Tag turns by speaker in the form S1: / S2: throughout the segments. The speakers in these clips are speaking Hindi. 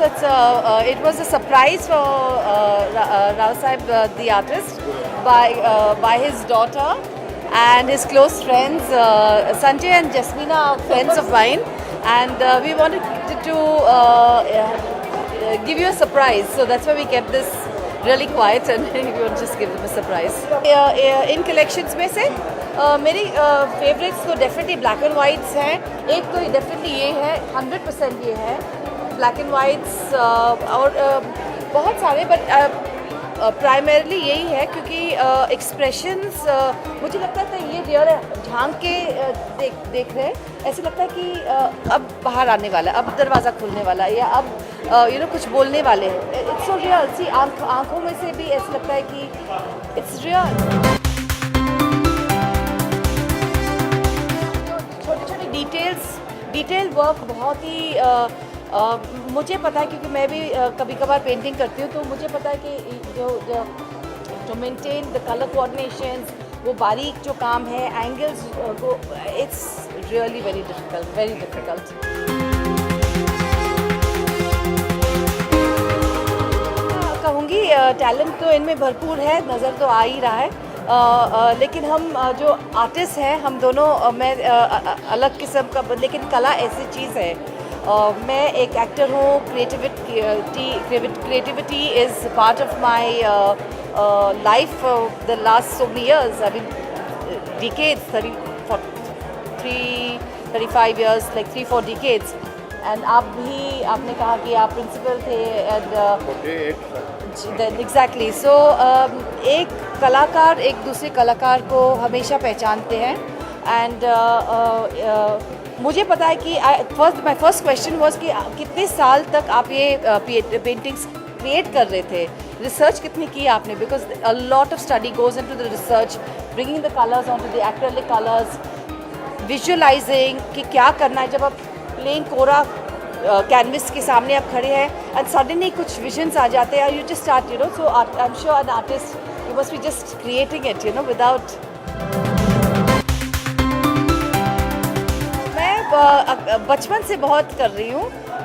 S1: it was a surprise for Rao Saib, the artist, by his daughter and his close friends. Sanjay and Jasmina are friends of mine, and we wanted to give you a surprise. So that's why we kept this really quiet and we want to just give them a surprise. In collections में से मेरी फेवरेट्स तो डेफिनेटली ब्लैक एंड वाइट्स हैं. एक तो डेफिनेटली ये है, 100% ये है ब्लैक एंड वाइट्स, और बहुत सारे, बट प्राइमरली यही है क्योंकि एक्सप्रेशंस मुझे लगता था ये रियल झांक के देख रहे हैं. ऐसे लगता है कि अब बाहर आने वाला है, अब दरवाज़ा खुलने वाला है, या अब कुछ बोलने वाले हैं. It's so real. सी आँखों में से भी ऐसा लगता है कि इट्स रियल. छोटे छोटे डिटेल वर्क बहुत ही मुझे पता है क्योंकि मैं भी कभी कभार पेंटिंग करती हूँ, तो मुझे पता है कि जो मेंटेन द कलर कोऑर्डिनेशंस, वो बारीक जो काम है, एंगल्स को, इट्स रियली वेरी डिफ़िकल्ट. कहूँगी टैलेंट तो इनमें भरपूर है, नज़र तो आ ही रहा है. लेकिन हम जो आर्टिस्ट हैं, हम दोनों, मैं अलग किस्म का, लेकिन कला ऐसी चीज़ है. मैं एक एक्टर हूँ. Creativity is part of my life the last so many years. I mean decades, 35 years, like 3-4 decades. And आपने कहा कि आप प्रिंसिपल थे, and exactly. So एक कलाकार एक दूसरे कलाकार को हमेशा पहचानते हैं. एंड मुझे पता है कि माई फर्स्ट क्वेश्चन वॉज कि कितने साल तक आप ये पेंटिंग्स क्रिएट कर रहे थे, रिसर्च कितनी की आपने, because a lot of study goes into the research, bringing the colours on to the acrylic colours, visualising कि क्या करना है. जब आप प्लेन कोरा कैनवस के सामने आप खड़े हैं एंड सडनली कुछ विजन्स आ जाते हैं, you just start, so I am sure an artist you must be just creating it, without. बचपन से बहुत कर रही हूँ,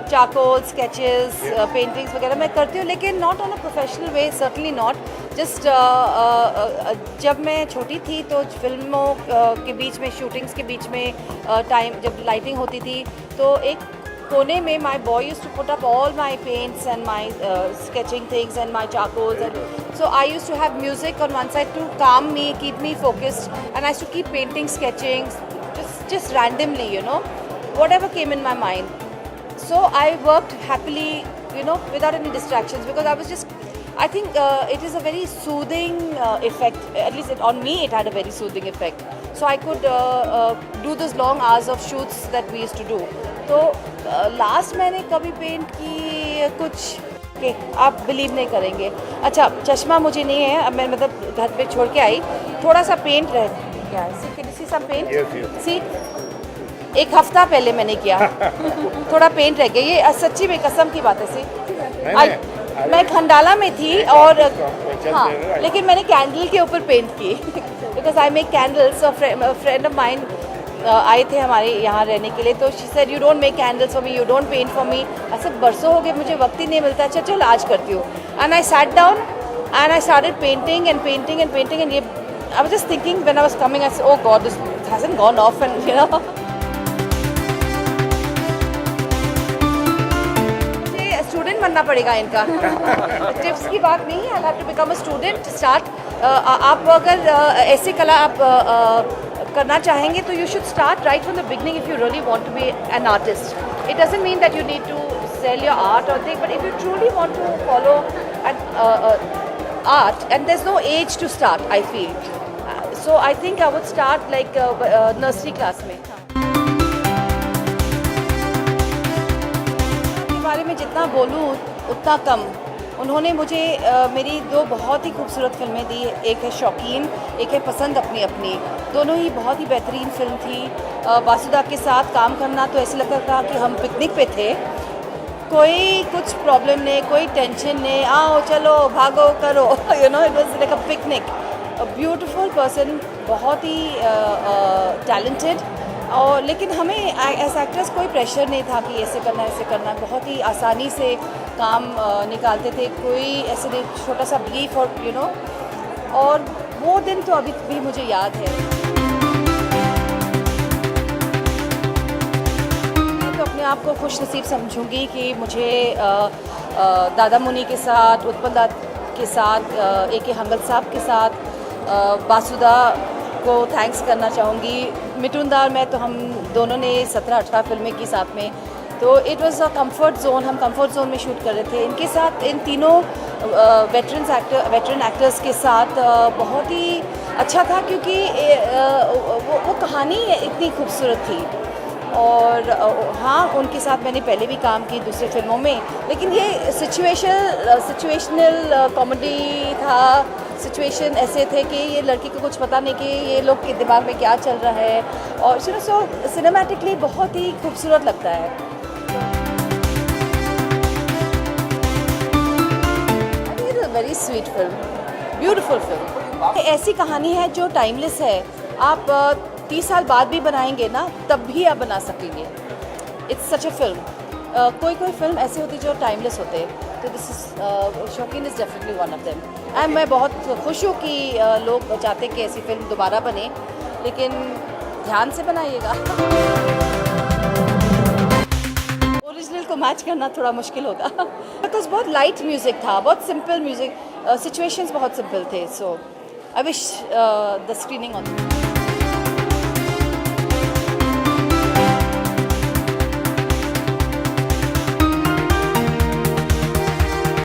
S1: चारकोल, स्केचेस, पेंटिंग्स वगैरह मैं करती हूँ, लेकिन not on a professional way, certainly not. Just जब मैं छोटी थी तो फिल्मों के बीच में, शूटिंग्स के बीच में टाइम जब लाइटिंग होती थी, तो एक कोने में my boy used to put up all my paints and my sketching things and my charcoals, and so I used to have music on one side to calm me, keep me focused, and I used to keep painting, sketching, just randomly, whatever came in my mind. So I worked happily, without any distractions, because I was just, I think it is a very soothing effect. At least on me it had a very soothing effect. So I could do those long hours of shoots that we used to do. तो लास्ट मैंने कभी पेंट की कुछ कि आप बिलीव नहीं करेंगे. अच्छा, चश्मा मुझे नहीं है, अब मैं मतलब घर पे छोड़ के आई, थोड़ा सा पेंट रह गया है. सी सम पेंट, सी एक हफ्ता पहले मैंने किया, थोड़ा पेंट रह गया. ये सच्ची में कसम की बात है. सी मैं खंडाला में थी, और हाँ, लेकिन मैंने कैंडल के ऊपर पेंट की, because I make candles. Friend of mine आए थे हमारे यहाँ रहने के लिए, तो she said you don't make candles for me, you don't paint for me. ऐसे बरसों हो गए, मुझे वक्त ही नहीं मिलता. अच्छा चल आज करती हूँ. And I sat down and I started painting and painting and painting, and ये I was just thinking when I was coming, I said oh God, this hasn't gone off, and मुझे स्टूडेंट बनना पड़ेगा इनका. टिप्स की बात नहीं है, I have to become a student. Start, आप अगर ऐसी कला आप करना चाहेंगे तो you should start right from the beginning if you really want to be an artist. It doesn't mean that you need to sell your art और thing, but if you truly want to follow art, and there's no age to start, I feel. So I think I would start like nursery class में. के बारे में जितना बोलूँ उतना कम. उन्होंने मुझे मेरी दो बहुत ही खूबसूरत फिल्में दी. एक है शौकीन, एक है पसंद अपनी अपनी. दोनों ही बहुत ही बेहतरीन फिल्म थी. वासुदा के साथ काम करना तो ऐसे लगता था कि हम पिकनिक पे थे. कोई कुछ प्रॉब्लम नहीं, कोई टेंशन नहीं, आओ चलो भागो करो, it was like a picnic. A beautiful person, बहुत ही टैलेंटेड. और लेकिन हमें एज एक्ट्रेस कोई प्रेशर नहीं था कि ऐसे करना बहुत ही आसानी से काम निकालते थे, कोई ऐसे नहीं, छोटा सा ब्रीफ और और वो दिन तो अभी भी मुझे याद है। मैं तो अपने आप को खुश नसीब समझूंगी कि मुझे दादा मुनि के साथ, उत्पल दाद के साथ, A.K. हंगल साहब के साथ, बासुदा को थैंक्स करना चाहूँगी। मिठुन दा और मैं तो हम दोनों ने 17-18 फिल्में की साथ में, तो it was a comfort zone, हम कंफर्ट जोन में शूट कर रहे थे। इनके साथ, इन तीनों वेटरन एक्टर्स के साथ बहुत ही अच्छा था, क्योंकि वो कहानी इतनी खूबसूरत थी। और हाँ, उनके साथ मैंने पहले भी काम की दूसरी फिल्मों में, लेकिन ये सिचुएशनल कॉमेडी था। सिचुएशन ऐसे थे कि ये लड़की को कुछ पता नहीं कि ये लोग के दिमाग में क्या चल रहा है, और सो सिनेमैटिकली बहुत ही खूबसूरत लगता है। It's a very sweet film, beautiful film. ऐसी कहानी है जो टाइमलेस है, आप 30 साल बाद भी बनाएंगे ना, तब भी आप बना सकेंगे। It's such a film. कोई फिल्म ऐसी होती जो टाइमलेस होते, तो दिस इज शौकीन is definitely one of them. And मैं बहुत खुश हूँ कि लोग चाहते हैं कि ऐसी फिल्म दोबारा बने, लेकिन ध्यान से बनाइएगा। ओरिजिनल को मैच करना थोड़ा मुश्किल होगा। तो बहुत लाइट म्यूज़िक था, बहुत सिंपल म्यूज़िक, सिचुएशंस बहुत सिंपल थे। So I wish the screening on